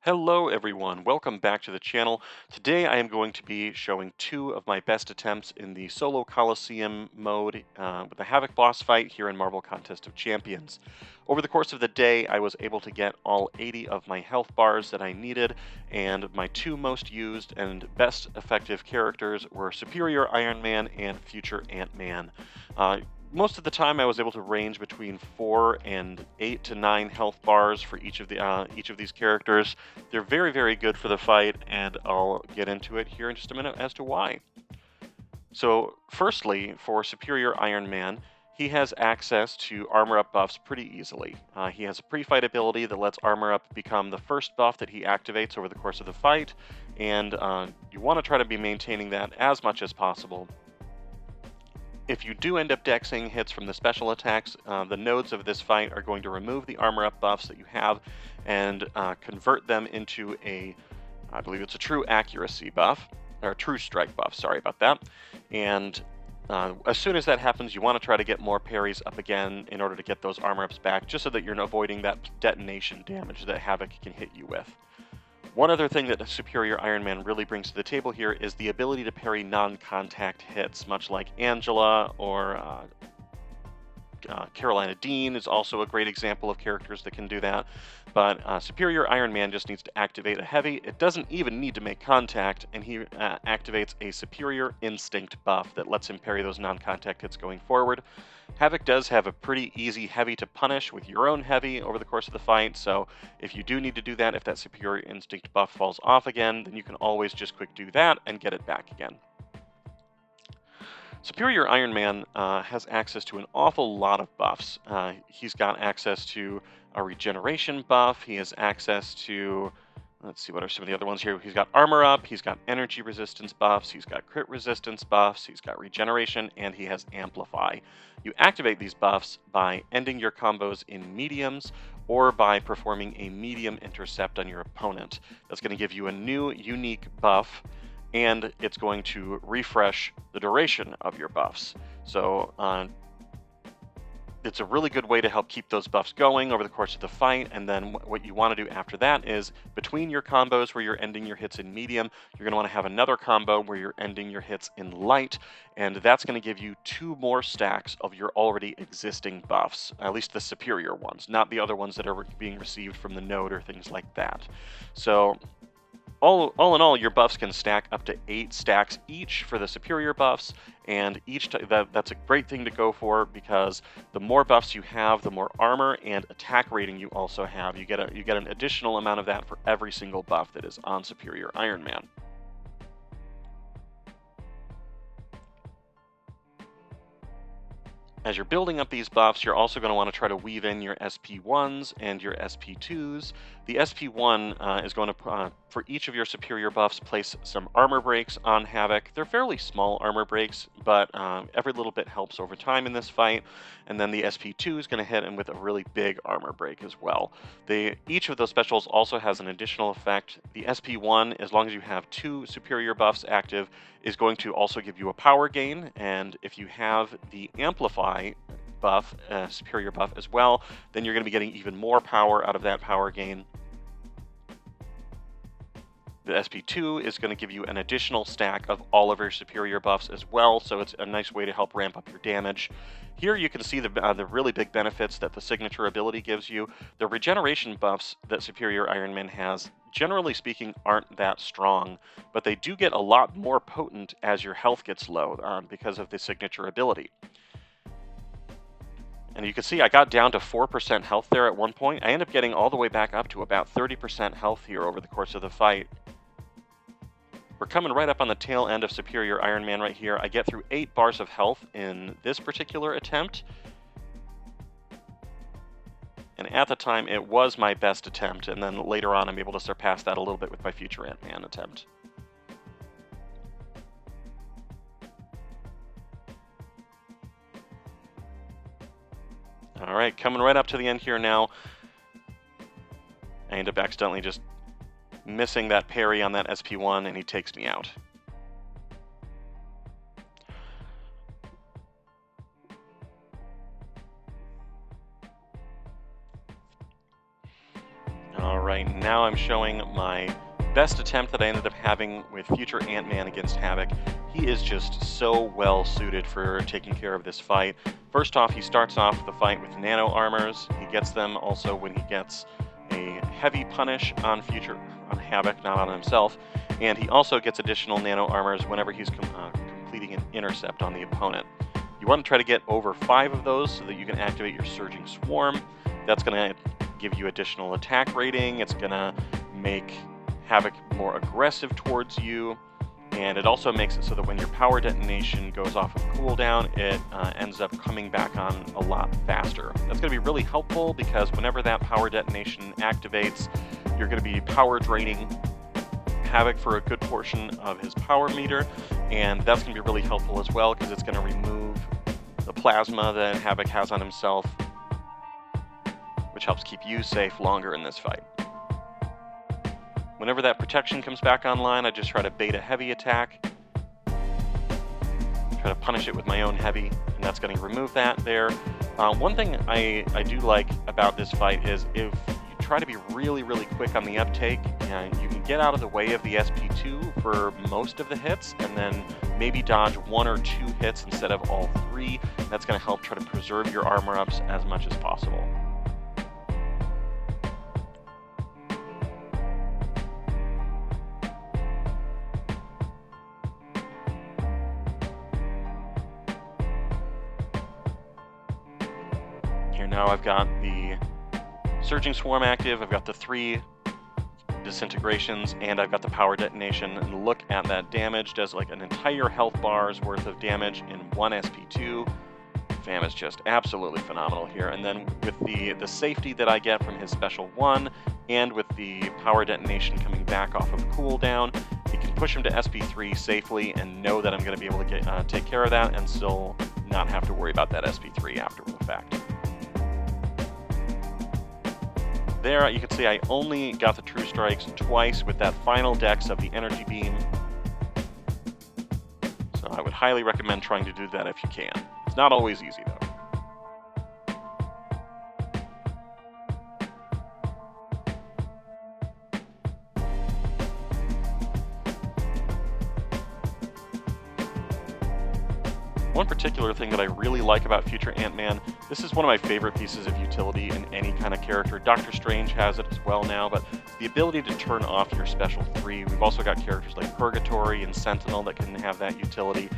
Hello everyone, welcome back to the channel. Today I am going to be showing two of my best attempts in the Solo Coliseum mode with the Havok boss fight here in Marvel Contest of Champions. Over the course of the day I was able to get all 80 of my health bars that I needed, and my two most used and best effective characters were Superior Iron Man and Future Ant-Man. Uh, most of the time I was able to range between 4 and 8 to 9 health bars for each of these characters. They're very, very good for the fight, and I'll get into it here in just a minute as to why. So, firstly, for Superior Iron Man, he has access to armor up buffs pretty easily. He has a pre-fight ability that lets armor up become the first buff that he activates over the course of the fight, and you want to try to be maintaining that as much as possible. If you do end up dexing hits from the special attacks, the nodes of this fight are going to remove the armor up buffs that you have and convert them into I believe it's a true accuracy buff, or a true strike buff, sorry about that. And as soon as that happens, you want to try to get more parries up again in order to get those armor ups back, just so that you're avoiding that detonation damage that Havok can hit you with. One other thing that Superior Iron Man really brings to the table here is the ability to parry non-contact hits, much like Angela or Carolina Dean is also a great example of characters that can do that. But Superior Iron Man just needs to activate a heavy. It doesn't even need to make contact, and he activates a Superior Instinct buff that lets him parry those non-contact hits going forward. Havok does have a pretty easy heavy to punish with your own heavy over the course of the fight, so if you do need to do that, if that Superior Instinct buff falls off again, then you can always just quick do that and get it back again. Superior Iron Man has access to an awful lot of buffs. He's got access to a regeneration buff. He has access to, let's see, what are some of the other ones here? He's got armor up, he's got energy resistance buffs, he's got crit resistance buffs, he's got regeneration, and he has amplify. You activate these buffs by ending your combos in mediums or by performing a medium intercept on your opponent. That's going to give you a new unique buff, and it's going to refresh the duration of your buffs. So it's a really good way to help keep those buffs going over the course of the fight. And then what you want to do after that is, between your combos where you're ending your hits in medium, you're going to want to have another combo where you're ending your hits in light, and that's going to give you 2 more stacks of your already existing buffs, at least the superior ones, not the other ones that are being received from the node or things like that. So all in all, your buffs can stack up to 8 stacks each for the superior buffs, and that's a great thing to go for, because the more buffs you have, the more armor and attack rating you also have. You get an additional amount of that for every single buff that is on Superior Iron Man. As you're building up these buffs, you're also going to want to try to weave in your SP1s and your SP2s. The SP1 is going to, for each of your superior buffs, place some armor breaks on Havok. They're fairly small armor breaks, but every little bit helps over time in this fight. And then the SP2 is going to hit him with a really big armor break as well. Each of those specials also has an additional effect. The SP1, as long as you have 2 superior buffs active, is going to also give you a power gain, and if you have the amplify buff, superior buff as well, then you're going to be getting even more power out of that power gain. The SP2 is going to give you an additional stack of all of your superior buffs as well, so it's a nice way to help ramp up your damage. Here you can see the really big benefits that the signature ability gives you. The regeneration buffs that Superior Iron Man has, generally speaking, aren't that strong, but they do get a lot more potent as your health gets low because of the signature ability. And you can see I got down to 4% health there at one point. I end up getting all the way back up to about 30% health here over the course of the fight. We're coming right up on the tail end of Superior Iron Man right here. I get through 8 bars of health in this particular attempt. And at the time, it was my best attempt, and then later on I'm able to surpass that a little bit with my Future Ant-Man attempt. Alright, coming right up to the end here now. I end up accidentally just missing that parry on that SP1, and he takes me out. All right, now I'm showing my best attempt that I ended up having with future Ant-Man against Havok. He is just so well suited for taking care of this fight. First off, he starts off the fight with nano armors. He gets them also when he gets a heavy punish on Havok, not on himself. And he also gets additional nano armors whenever he's completing an intercept on the opponent. You want to try to get over 5 of those so that you can activate your Surging Swarm. That's going to give you additional attack rating. It's going to make Havok more aggressive towards you. And it also makes it so that when your power detonation goes off of cooldown, it ends up coming back on a lot faster. That's going to be really helpful because whenever that power detonation activates, you're going to be power draining Havok for a good portion of his power meter, and that's going to be really helpful as well because it's going to remove the plasma that Havok has on himself, which helps keep you safe longer in this fight. Whenever that protection comes back online, I just try to bait a heavy attack. Try to punish it with my own heavy, and that's going to remove that there. One thing I do like about this fight is if you try to be really, really quick on the uptake, and you can get out of the way of the SP2 for most of the hits, and then maybe dodge 1 or 2 hits instead of all 3. That's going to help try to preserve your armor ups as much as possible. Here now I've got the Surging Swarm active, I've got the 3 disintegrations, and I've got the power detonation. And look at that damage, does like an entire health bar's worth of damage in 1 SP2. Fam is just absolutely phenomenal here. And then with the safety that I get from his special 1, and with the power detonation coming back off of cooldown, you can push him to SP3 safely and know that I'm going to be able to take care of that and still not have to worry about that SP3 after the fact. There, you can see I only got the True Strikes twice with that final dex of the Energy Beam. So I would highly recommend trying to do that if you can. It's not always easy, though. One particular thing that I really like about Future Ant-Man, this is one of my favorite pieces of utility in any kind of character. Doctor Strange has it as well now, but the ability to turn off your special 3. We've also got characters like Purgatory and Sentinel that can have that utility.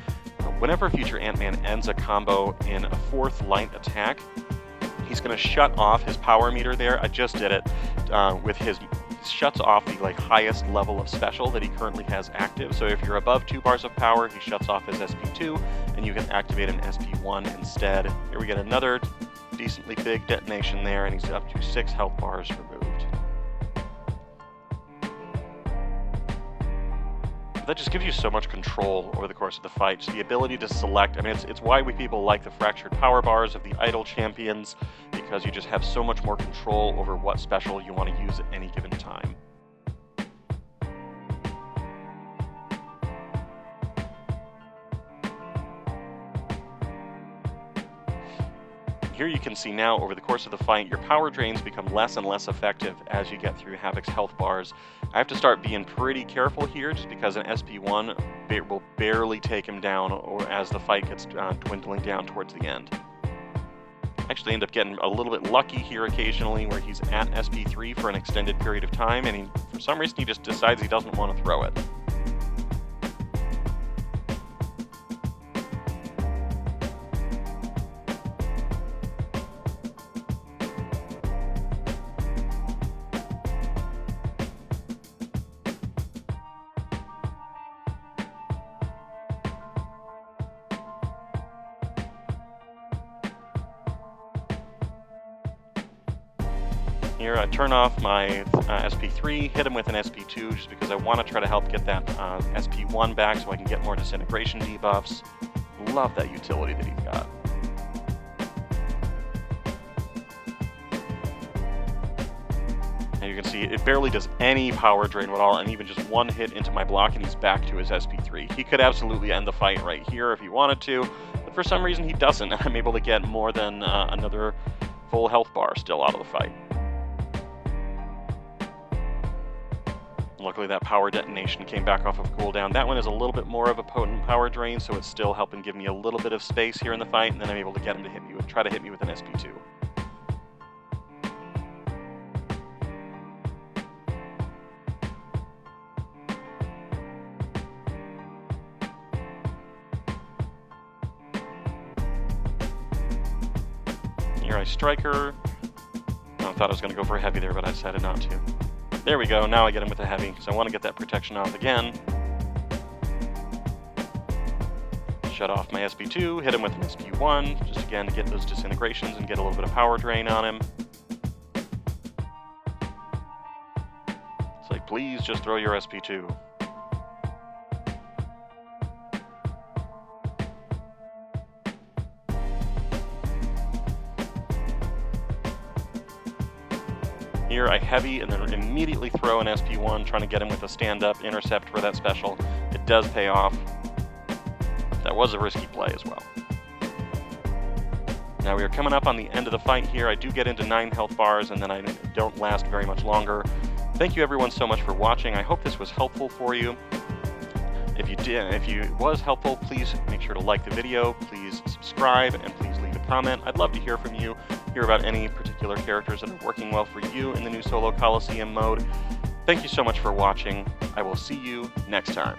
Whenever Future Ant-Man ends a combo in a 4th light attack, he's going to shut off his power meter there. I just did it with his... shuts off the highest level of special that he currently has active. So if you're above 2 bars of power, he shuts off his SP2, and you can activate an SP1 instead. Here we get another decently big detonation there, and he's up to 6 health bars removed. That just gives you so much control over the course of the fight. Just the ability to select. I mean, it's why we people like the fractured power bars of the idle champions, because you just have so much more control over what special you want to use at any given time. Here you can see now, over the course of the fight, your power drains become less and less effective as you get through Havok's health bars. I have to start being pretty careful here, just because an SP1 will barely take him down, or as the fight gets dwindling down towards the end. I actually end up getting a little bit lucky here occasionally, where he's at SP3 for an extended period of time, and for some reason he just decides he doesn't want to throw it. Here I turn off my SP3, hit him with an SP2 just because I want to try to help get that SP1 back so I can get more disintegration debuffs. Love that utility that he's got. And you can see it barely does any power drain at all, and even just 1 hit into my block and he's back to his SP3. He could absolutely end the fight right here if he wanted to, but for some reason he doesn't. I'm able to get more than another full health bar still out of the fight. Luckily that power detonation came back off of cooldown. That one is a little bit more of a potent power drain, so it's still helping give me a little bit of space here in the fight, and then I'm able to get him to hit me with, try to hit me with an SP2. Here I strike her. I thought I was going to go for a heavy there, but I decided not to. There we go, now I get him with a heavy, because I want to get that protection off again. Shut off my SP2, hit him with an SP1, just again to get those disintegrations and get a little bit of power drain on him. It's like, please just throw your SP2. Here I heavy and then immediately throw an SP1, trying to get him with a stand-up intercept for that special. It does pay off. That was a risky play as well. Now we are coming up on the end of the fight here. I do get into 9 health bars and then I don't last very much longer. Thank you everyone so much for watching. I hope this was helpful for you. If it was helpful, please make sure to like the video, please subscribe, and please leave a comment. I'd love to hear from you, hear about any particular characters that are working well for you in the new Solo Coliseum mode. Thank you so much for watching. I will see you next time.